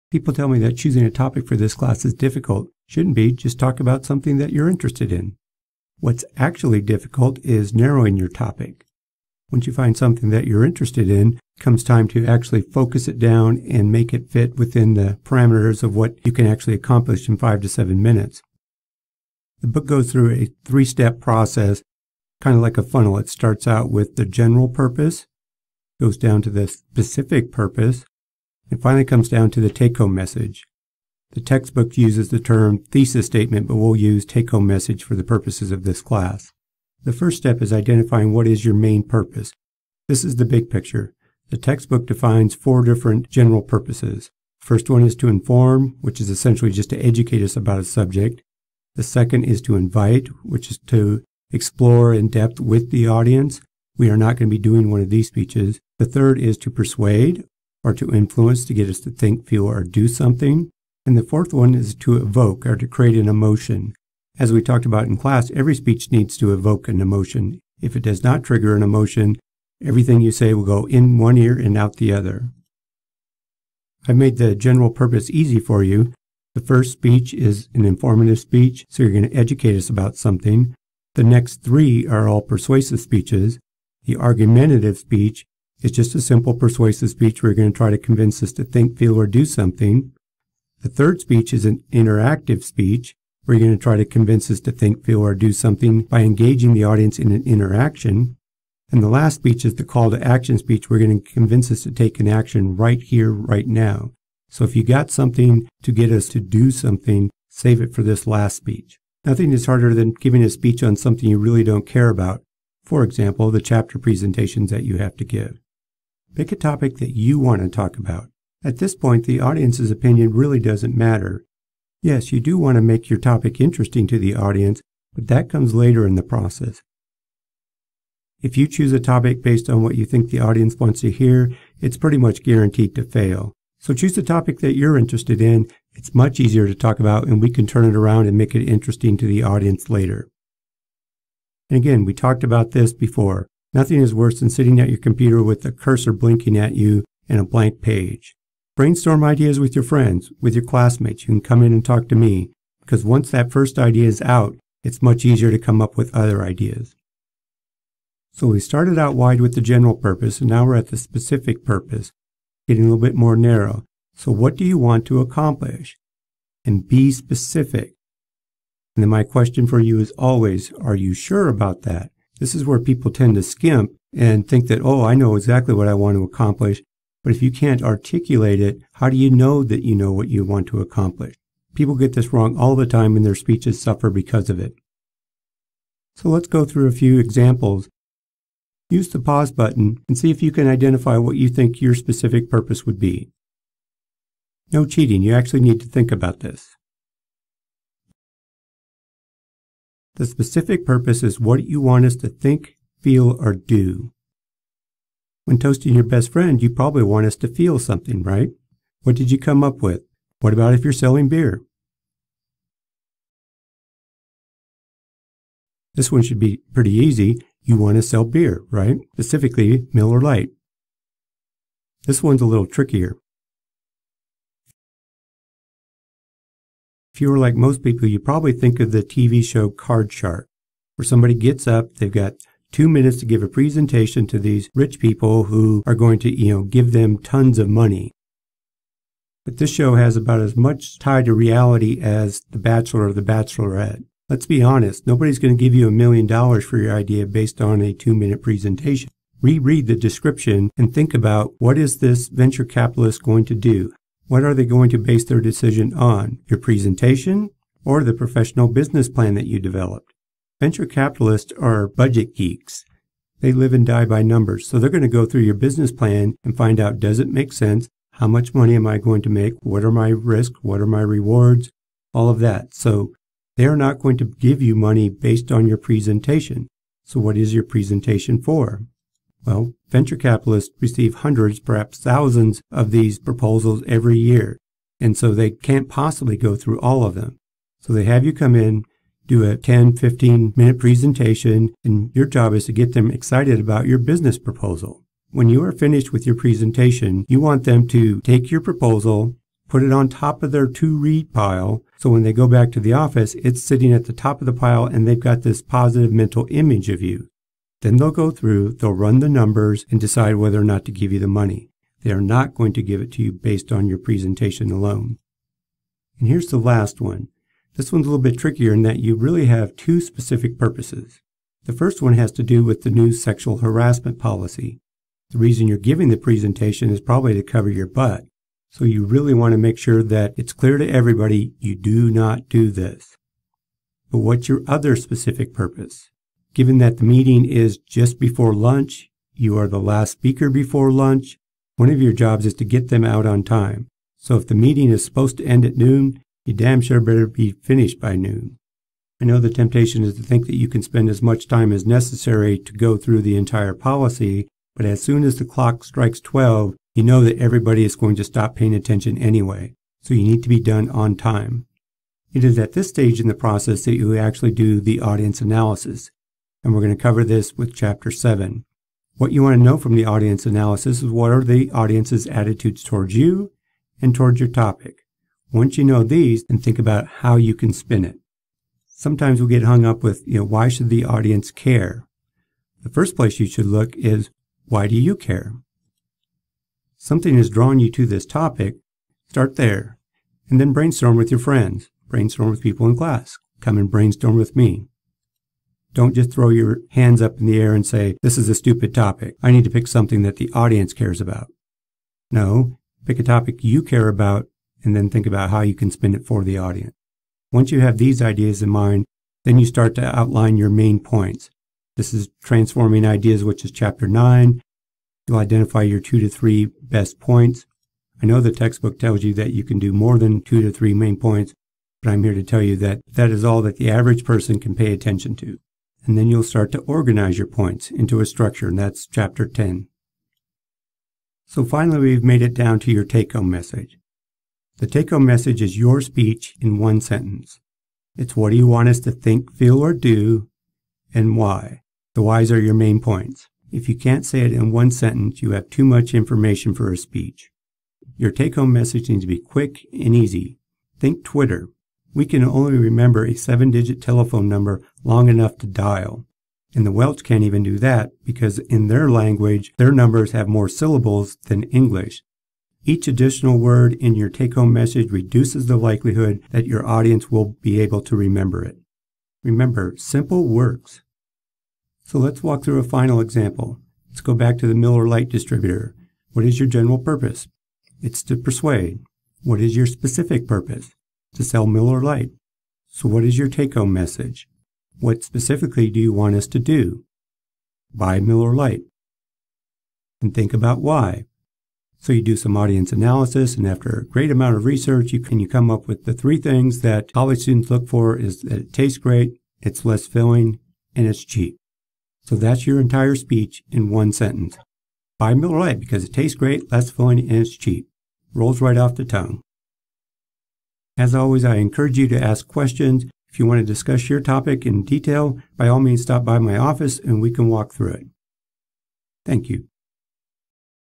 People tell me that choosing a topic for this class is difficult. Shouldn't be, just talk about something that you're interested in. What's actually difficult is narrowing your topic. Once you find something that you're interested in, it comes time to actually focus it down and make it fit within the parameters of what you can actually accomplish in 5 to 7 minutes. The book goes through a 3-step process, kind of like a funnel. It starts out with the general purpose, goes down to the specific purpose, and finally comes down to the take-home message. The textbook uses the term thesis statement, but we'll use take-home message for the purposes of this class. The first step is identifying what is your main purpose. This is the big picture. The textbook defines 4 different general purposes. First one is to inform, which is essentially just to educate us about a subject. The second is to invite, which is to explore in depth with the audience. We are not going to be doing one of these speeches. The third is to persuade or to influence, to get us to think, feel, or do something. And the fourth one is to evoke or to create an emotion. As we talked about in class, every speech needs to evoke an emotion. If it does not trigger an emotion, everything you say will go in one ear and out the other. I've made the general purpose easy for you. The first speech is an informative speech, so you're going to educate us about something. The next 3 are all persuasive speeches. The argumentative speech is just a simple persuasive speech where you're going to try to convince us to think, feel, or do something. The third speech is an interactive speech where you're going to try to convince us to think, feel, or do something by engaging the audience in an interaction. And the last speech is the call to action speech where you're going to convince us to take an action right here, right now. So if you got something to get us to do something, save it for this last speech. Nothing is harder than giving a speech on something you really don't care about. For example, the chapter presentations that you have to give. Pick a topic that you want to talk about. At this point, the audience's opinion really doesn't matter. Yes, you do want to make your topic interesting to the audience, but that comes later in the process. If you choose a topic based on what you think the audience wants to hear, it's pretty much guaranteed to fail. So choose a topic that you're interested in. It's much easier to talk about, and we can turn it around and make it interesting to the audience later. And again, we talked about this before. Nothing is worse than sitting at your computer with the cursor blinking at you and a blank page. Brainstorm ideas with your friends, with your classmates. You can come in and talk to me, because once that first idea is out, it's much easier to come up with other ideas. So we started out wide with the general purpose, and now we're at the specific purpose, getting a little bit more narrow. So what do you want to accomplish? And be specific. And then my question for you is always, are you sure about that? This is where people tend to skimp and think that, oh, I know exactly what I want to accomplish. But if you can't articulate it, how do you know that you know what you want to accomplish? People get this wrong all the time and their speeches suffer because of it. So let's go through a few examples. Use the pause button and see if you can identify what you think your specific purpose would be. No cheating, you actually need to think about this. The specific purpose is what you want us to think, feel, or do. When toasting your best friend, you probably want us to feel something, right? What did you come up with? What about if you're selling beer? This one should be pretty easy. You want to sell beer, right? Specifically, Miller Lite. This one's a little trickier. If you were like most people, you probably think of the TV show Card Shark, where somebody gets up, they've got 2 minutes to give a presentation to these rich people who are going to, give them tons of money. But this show has about as much tie to reality as The Bachelor or The Bachelorette. Let's be honest, nobody's going to give you $1 million for your idea based on a 2-minute presentation. Reread the description and think about, what is this venture capitalist going to do? What are they going to base their decision on? Your presentation or the professional business plan that you developed? Venture capitalists are budget geeks. They live and die by numbers. So they're going to go through your business plan and find out, does it make sense? How much money am I going to make? What are my risks? What are my rewards? All of that. So they're not going to give you money based on your presentation. So what is your presentation for? Well, venture capitalists receive hundreds, perhaps thousands of these proposals every year. And so they can't possibly go through all of them. So they have you come in, do a 10, 15-minute presentation, and your job is to get them excited about your business proposal. When you are finished with your presentation, you want them to take your proposal put it on top of their to-read pile, so when they go back to the office, it's sitting at the top of the pile and they've got this positive mental image of you. Then they'll go through, they'll run the numbers and decide whether or not to give you the money. They are not going to give it to you based on your presentation alone. And here's the last one. This one's a little bit trickier in that you really have two specific purposes. The first one has to do with the new sexual harassment policy. The reason you're giving the presentation is probably to cover your butt. So you really want to make sure that it's clear to everybody you do not do this. But what's your other specific purpose? Given that the meeting is just before lunch, you are the last speaker before lunch, one of your jobs is to get them out on time. So if the meeting is supposed to end at noon, you damn sure better be finished by noon. I know the temptation is to think that you can spend as much time as necessary to go through the entire policy, but as soon as the clock strikes 12, you know that everybody is going to stop paying attention anyway, so you need to be done on time. It is at this stage in the process that you actually do the audience analysis, and we're going to cover this with Chapter 7. What you want to know from the audience analysis is what are the audience's attitudes towards you and towards your topic. Once you know these, then think about how you can spin it. Sometimes we'll get hung up with, why should the audience care? The first place you should look is, why do you care? Something has drawn you to this topic, start there, and then brainstorm with your friends. Brainstorm with people in class. Come and brainstorm with me. Don't just throw your hands up in the air and say, this is a stupid topic. I need to pick something that the audience cares about. No, pick a topic you care about and then think about how you can spin it for the audience. Once you have these ideas in mind, then you start to outline your main points. This is Transforming Ideas, which is Chapter 9. You'll identify your 2 to 3 best points. I know the textbook tells you that you can do more than 2 to 3 main points, but I'm here to tell you that that is all that the average person can pay attention to. And then you'll start to organize your points into a structure, and that's Chapter 10. So finally, we've made it down to your take-home message. The take-home message is your speech in one sentence. It's what do you want us to think, feel, or do, and why. The whys are your main points. If you can't say it in one sentence, you have too much information for a speech. Your take-home message needs to be quick and easy. Think Twitter. We can only remember a 7-digit telephone number long enough to dial. And the Welsh can't even do that because in their language, their numbers have more syllables than English. Each additional word in your take-home message reduces the likelihood that your audience will be able to remember it. Remember, simple works. So let's walk through a final example. Let's go back to the Miller Lite distributor. What is your general purpose? It's to persuade. What is your specific purpose? To sell Miller Lite. So what is your take-home message? What specifically do you want us to do? Buy Miller Lite. And think about why. So you do some audience analysis, and after a great amount of research, you come up with the 3 things that college students look for is that it tastes great, it's less filling, and it's cheap. So that's your entire speech in one sentence. Buy Miller Lite because it tastes great, less filling, and it's cheap. Rolls right off the tongue. As always, I encourage you to ask questions. If you want to discuss your topic in detail, by all means stop by my office and we can walk through it. Thank you.